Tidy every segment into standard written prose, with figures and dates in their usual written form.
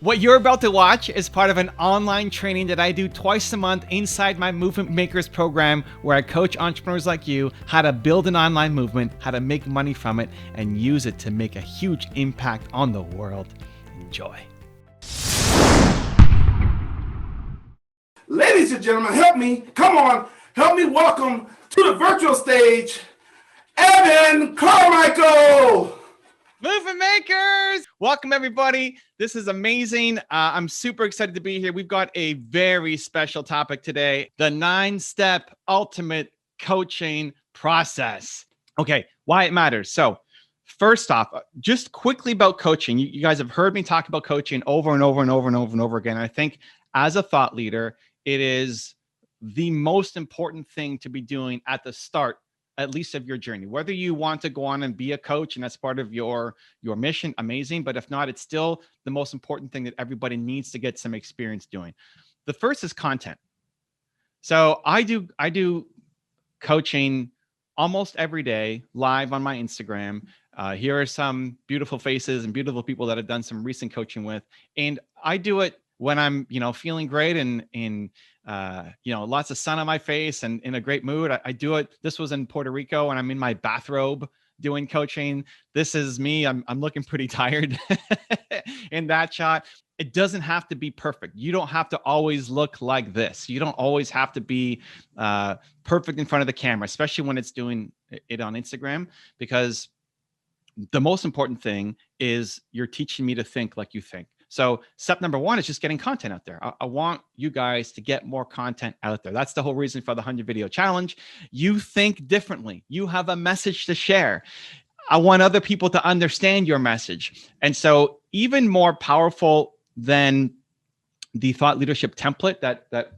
What you're about to watch is part of an online training that I do twice a month inside my Movement Makers program, where I coach entrepreneurs like you how to build an online movement, how to make money from it, and use it to make a huge impact on the world. Enjoy. Ladies and gentlemen, help me. Come on. Help me welcome to the virtual stage, Evan Carmichael. Movement Makers! Welcome, everybody. This is amazing. I'm super excited to be here. We've got a very special topic today, the 9-step ultimate coaching process. Okay, why it matters. So first off, just quickly about coaching. You guys have heard me talk about coaching over and over and over and over and over again. I think as a thought leader, it is the most important thing to be doing at the start, at least of your journey. Whether you want to go on and be a coach and that's part of your mission, amazing. But if not, it's still the most important thing that everybody needs to get some experience doing. The first is content. So I do coaching almost every day live on my Instagram. Here are some beautiful faces and beautiful people that I've done some recent coaching with. And I do it when I'm, feeling great and lots of sun on my face and in a great mood. I do it. This was in Puerto Rico and I'm in my bathrobe doing coaching. This is me. I'm looking pretty tired in that shot. It doesn't have to be perfect. You don't have to always look like this. You don't always have to be perfect in front of the camera, especially when it's doing it on Instagram, because the most important thing is you're teaching me to think like you think. So step number one is just getting content out there. I want you guys to get more content out there. That's the whole reason for the 100 video challenge. You think differently. You have a message to share. I want other people to understand your message. And so even more powerful than the thought leadership template that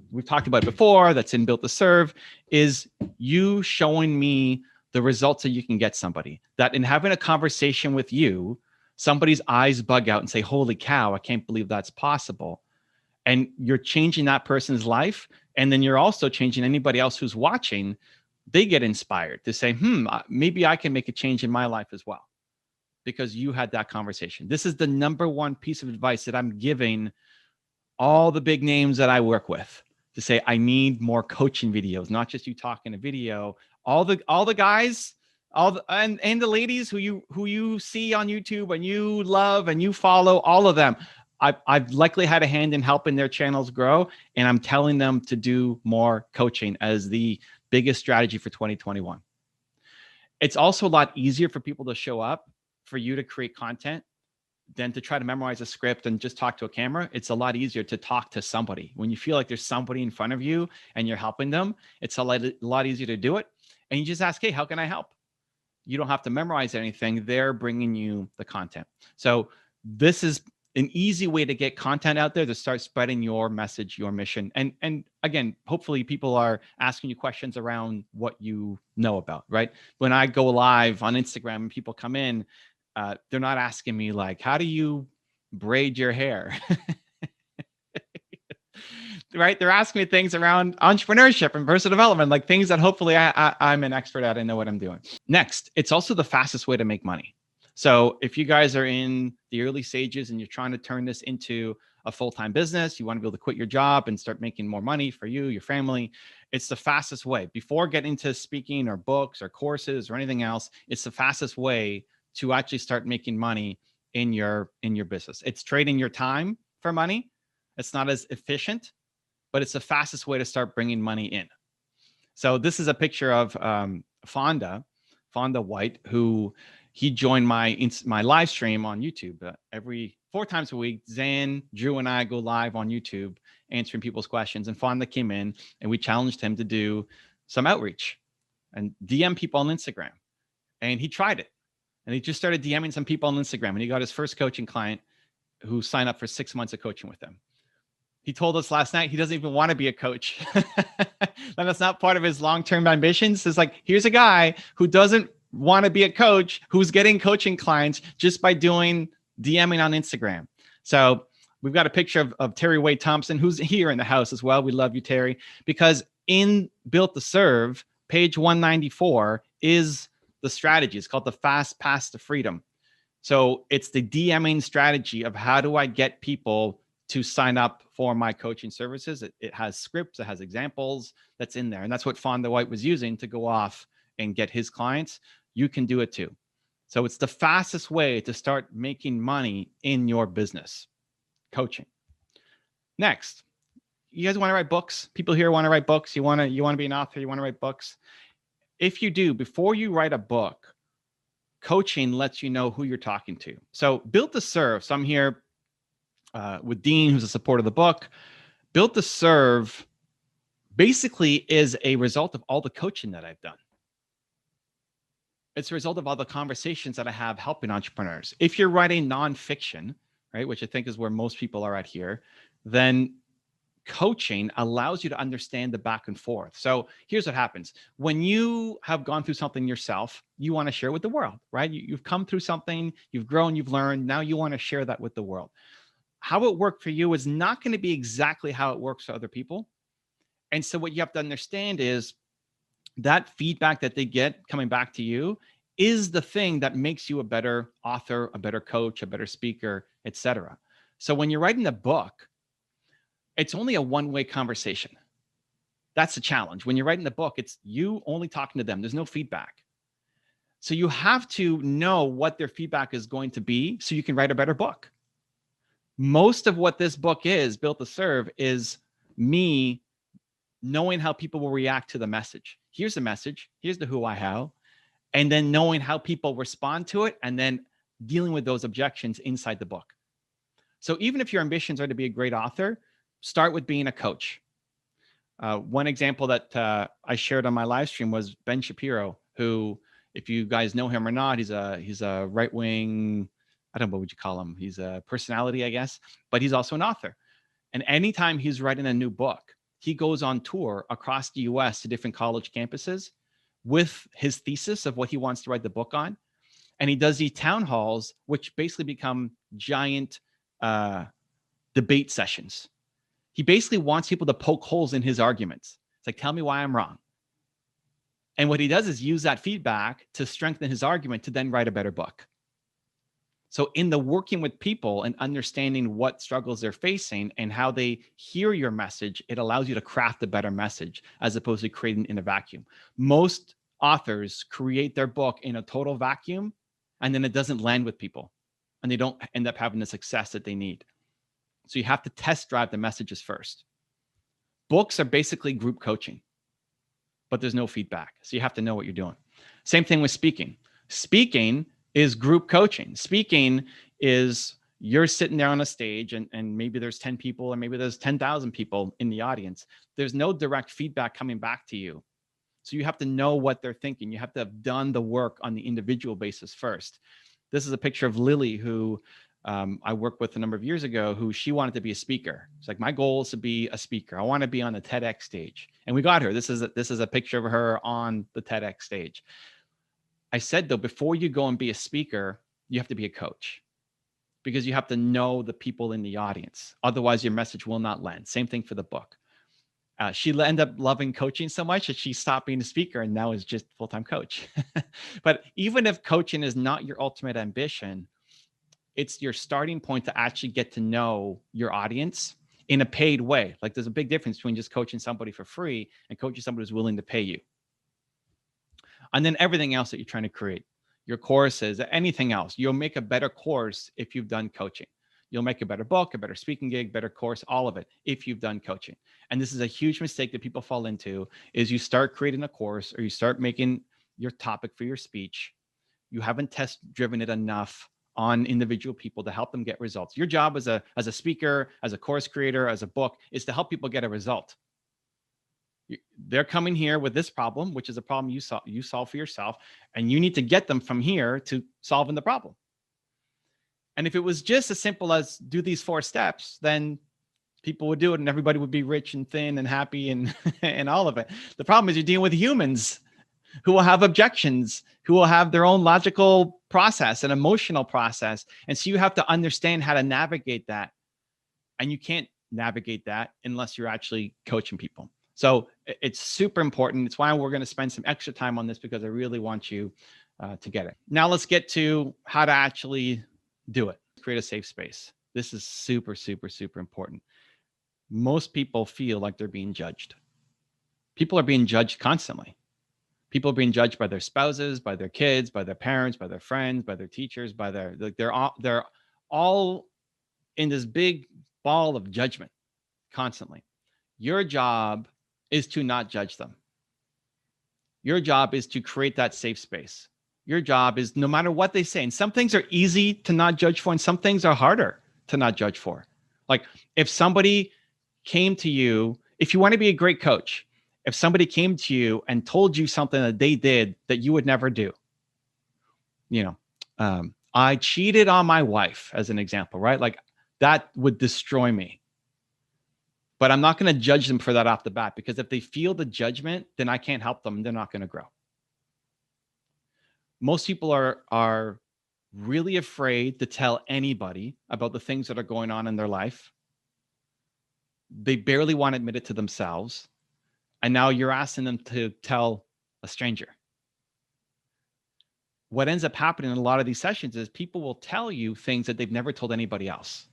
we've talked about before, that's in Built to Serve, is you showing me the results that you can get somebody. That in having a conversation with you, somebody's eyes bug out and say, holy cow, I can't believe that's possible. And you're changing that person's life. And then you're also changing anybody else who's watching. They get inspired to say, maybe I can make a change in my life as well, because you had that conversation. This is the number one piece of advice that I'm giving all the big names that I work with, to say, I need more coaching videos, not just you talking a video. All the guys, and the ladies who you see on YouTube and you love and you follow, all of them, I've likely had a hand in helping their channels grow, and I'm telling them to do more coaching as the biggest strategy for 2021. It's also a lot easier for people to show up, for you to create content, than to try to memorize a script and just talk to a camera. It's a lot easier to talk to somebody. When you feel like there's somebody in front of you and you're helping them, it's a lot easier to do it. And you just ask, hey, how can I help? You don't have to memorize anything. They're bringing you the content. So this is an easy way to get content out there, to start spreading your message, your mission. And again, hopefully people are asking you questions around what you know about, right? When I go live on Instagram and people come in, they're not asking me like, how do you braid your hair? Right? They're asking me things around entrepreneurship and personal development, like things that hopefully I'm an expert at. I know what I'm doing. Next, it's also the fastest way to make money. So if you guys are in the early stages and you're trying to turn this into a full-time business, you want to be able to quit your job and start making more money for you, your family, it's the fastest way. Before getting to speaking or books or courses or anything else, it's the fastest way to actually start making money in your business. It's trading your time for money. It's not as efficient, but it's the fastest way to start bringing money in. So this is a picture of Fonda White, who he joined my live stream on YouTube. Every 4 times a week, Zan, Drew, and I go live on YouTube answering people's questions. And Fonda came in and we challenged him to do some outreach and DM people on Instagram. And he tried it. And he just started DMing some people on Instagram. And he got his first coaching client who signed up for 6 months of coaching with him. He told us last night he doesn't even want to be a coach. And that's not part of his long-term ambitions. It's like, here's a guy who doesn't want to be a coach, who's getting coaching clients just by doing DMing on Instagram. So we've got a picture of Terry Wade Thompson, who's here in the house as well. We love you, Terry, because in Built to Serve, page 194 is the strategy. It's called the Fast Path to Freedom. So it's the DMing strategy of how do I get people to sign up for my coaching services. It has scripts, it has examples that's in there. And that's what Fonda White was using to go off and get his clients. You can do it too. So it's the fastest way to start making money in your business, coaching. Next, you guys want to write books? People here want to write books. You want to be an author, you want to write books. If you do, before you write a book, coaching lets you know who you're talking to. So Built to Serve. So I'm here with Dean, who's a supporter of the book. Built to Serve basically is a result of all the coaching that I've done. It's a result of all the conversations that I have helping entrepreneurs. If you're writing nonfiction, right, which I think is where most people are at here, then coaching allows you to understand the back and forth. So here's what happens. When you have gone through something yourself, you want to share with the world, right? You've come through something, you've grown, you've learned. Now you want to share that with the world. How it worked for you is not going to be exactly how it works for other people. And so what you have to understand is that feedback that they get coming back to you is the thing that makes you a better author, a better coach, a better speaker, etc. So when you're writing a book, it's only a one-way conversation. That's the challenge. When you're writing the book, it's you only talking to them. There's no feedback. So you have to know what their feedback is going to be so you can write a better book. Most of what this book is, Built to Serve, is me knowing how people will react to the message. Here's the message. Here's the who I how. And then knowing how people respond to it and then dealing with those objections inside the book. So even if your ambitions are to be a great author, start with being a coach. One example that I shared on my live stream was Ben Shapiro, who, if you guys know him or not, he's a right-wing, I don't know, what would you call him? He's a personality, I guess, but he's also an author. And anytime he's writing a new book, he goes on tour across the US to different college campuses with his thesis of what he wants to write the book on. And he does these town halls, which basically become giant debate sessions. He basically wants people to poke holes in his arguments. It's like, tell me why I'm wrong. And what he does is use that feedback to strengthen his argument to then write a better book. So in the working with people and understanding what struggles they're facing and how they hear your message, it allows you to craft a better message as opposed to creating in a vacuum. Most authors create their book in a total vacuum, and then it doesn't land with people, and they don't end up having the success that they need. So you have to test drive the messages first. Books are basically group coaching, but there's no feedback. So you have to know what you're doing. Same thing with speaking. Speaking is group coaching. Speaking is you're sitting there on a stage and maybe there's 10 people or maybe there's 10,000 people in the audience. There's no direct feedback coming back to you. So you have to know what they're thinking. You have to have done the work on the individual basis first. This is a picture of Lily, who I worked with a number of years ago, who she wanted to be a speaker. It's like, my goal is to be a speaker. I want to be on the TEDx stage. And we got her. This is a picture of her on the TEDx stage. I said, though, before you go and be a speaker, you have to be a coach, because you have to know the people in the audience. Otherwise, your message will not land. Same thing for the book. She ended up loving coaching so much that she stopped being a speaker and now is just a full-time coach. But even if coaching is not your ultimate ambition, it's your starting point to actually get to know your audience in a paid way. Like, there's a big difference between just coaching somebody for free and coaching somebody who's willing to pay you. And then everything else that you're trying to create, your courses, anything else, you'll make a better course if you've done coaching. You'll make a better book, a better speaking gig, better course, all of it, if you've done coaching. And this is a huge mistake that people fall into, is you start creating a course or you start making your topic for your speech. You haven't test driven it enough on individual people to help them get results. Your job as a speaker, as a course creator, as a book, is to help people get a result. They're coming here with this problem, which is a problem you solve for yourself, and you need to get them from here to solving the problem. And if it was just as simple as do these 4 steps, then people would do it and everybody would be rich and thin and happy and and all of it. The problem is you're dealing with humans who will have objections, who will have their own logical process and emotional process. And so you have to understand how to navigate that. And you can't navigate that unless you're actually coaching people. So it's super important. It's why we're going to spend some extra time on this, because I really want you to get it. Now let's get to how to actually do it. Create a safe space. This is super, super, super important. Most people feel like they're being judged. People are being judged constantly. People are being judged by their spouses, by their kids, by their parents, by their friends, by their teachers, by their, like, they're all in this big ball of judgment constantly. Your job is to not judge them. Your job is to create that safe space. Your job is, no matter what they say, and some things are easy to not judge for, and some things are harder to not judge for. Like if somebody came to you, if you want to be a great coach, if somebody came to you and told you something that they did that you would never do, I cheated on my wife, as an example, right? Like that would destroy me. But I'm not going to judge them for that off the bat, because if they feel the judgment, then I can't help them. They're not going to grow. Most people are really afraid to tell anybody about the things that are going on in their life. They barely want to admit it to themselves. And now you're asking them to tell a stranger. What ends up happening in a lot of these sessions is people will tell you things that they've never told anybody else.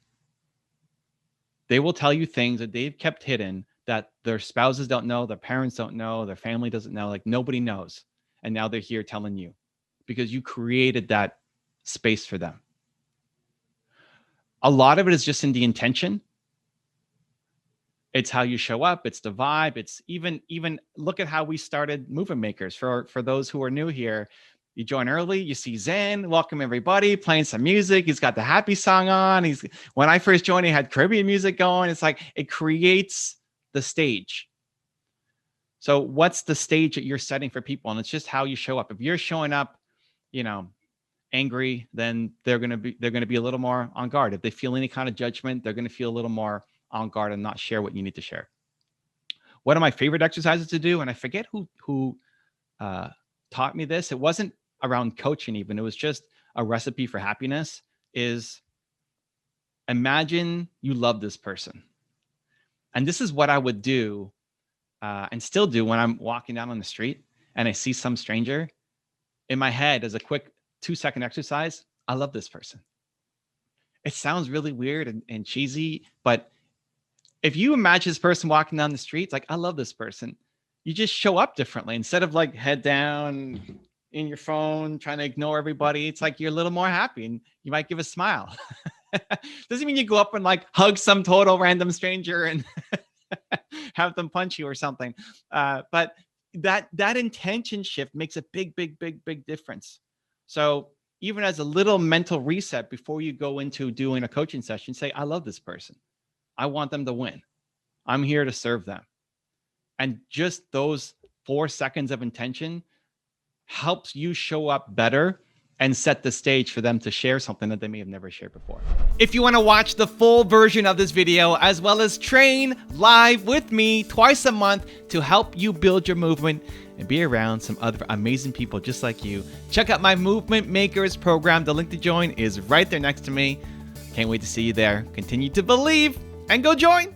They will tell you things that they've kept hidden, that their spouses don't know, their parents don't know, their family doesn't know, like nobody knows. And now they're here telling you because you created that space for them. A lot of it is just in the intention. It's how you show up. It's the vibe. It's even look at how we started Movement Makers. For those who are new here, you join early, you see Zen, welcome everybody, playing some music. He's got the happy song on. When I first joined, he had Caribbean music going. It's like, it creates the stage. So what's the stage that you're setting for people? And it's just how you show up. If you're showing up, angry, then they're going to be a little more on guard. If they feel any kind of judgment, they're going to feel a little more on guard and not share what you need to share. One of my favorite exercises to do, and I forget who taught me this. It wasn't around coaching even. It was just a recipe for happiness, is imagine you love this person. And this is what I would do and still do when I'm walking down on the street and I see some stranger. In my head, as a quick 2-second exercise, I love this person. It sounds really weird and cheesy, but if you imagine this person walking down the street, it's like, I love this person. You just show up differently. Instead of like head down in your phone, trying to ignore everybody, it's like you're a little more happy and you might give a smile. Doesn't mean you go up and like hug some total random stranger and have them punch you or something. But that intention shift makes a big difference. So even as a little mental reset before you go into doing a coaching session, say, I love this person. I want them to win. I'm here to serve them. And just those 4 seconds of intention helps you show up better and set the stage for them to share something that they may have never shared before. If you want to watch the full version of this video, as well as train live with me twice a month to help you build your movement and be around some other amazing people just like you, check out my Movement Makers program. The link to join is right there next to me. Can't wait to see you there. Continue to believe and go join.